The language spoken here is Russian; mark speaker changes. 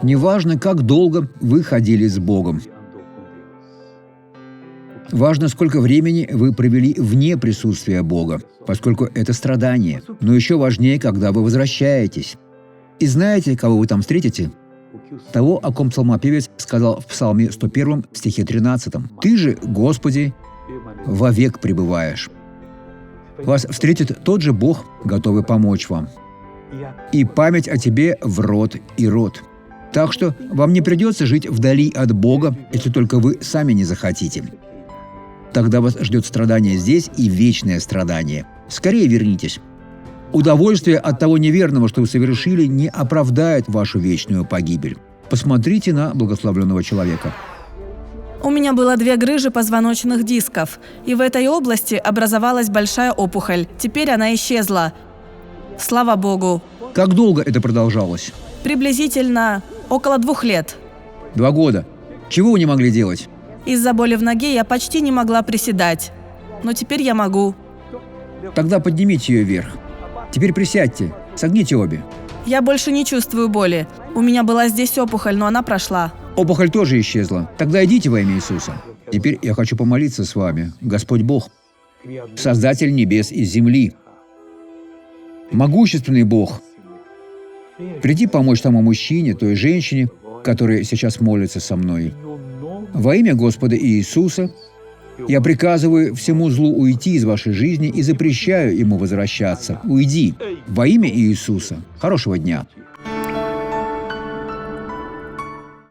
Speaker 1: Неважно, как долго вы ходили с Богом. Важно, сколько времени вы провели вне присутствия Бога, поскольку это страдание. Но еще важнее, когда вы возвращаетесь. И знаете, кого вы там встретите? Того, о ком псалмопевец сказал в Псалме 101, стихе 13. «Ты же, Господи, вовек пребываешь». Вас встретит тот же Бог, готовый помочь вам. И память о тебе в род и род. Так что вам не придется жить вдали от Бога, если только вы сами не захотите. Тогда вас ждет страдание здесь и вечное страдание. Скорее вернитесь. Удовольствие от того неверного, что вы совершили, не оправдает вашу вечную погибель. Посмотрите на благословленного человека.
Speaker 2: У меня было 2 грыжи позвоночных дисков, и в этой области образовалась большая опухоль. Теперь она исчезла. Слава Богу.
Speaker 1: Как долго это продолжалось?
Speaker 2: Приблизительно около 2 лет.
Speaker 1: 2 года. Чего вы не могли делать?
Speaker 2: Из-за боли в ноге я почти не могла приседать. Но теперь я могу.
Speaker 1: Тогда поднимите ее вверх. Теперь присядьте, согните обе.
Speaker 2: Я больше не чувствую боли. У меня была здесь опухоль, но она прошла.
Speaker 1: Опухоль тоже исчезла. Тогда идите во имя Иисуса. Теперь я хочу помолиться с вами. Господь Бог, Создатель небес и земли, могущественный Бог, приди помочь тому мужчине, той женщине, которые сейчас молятся со мной. Во имя Господа Иисуса я приказываю всему злу уйти из вашей жизни и запрещаю ему возвращаться. Уйди. Во имя Иисуса. Хорошего дня.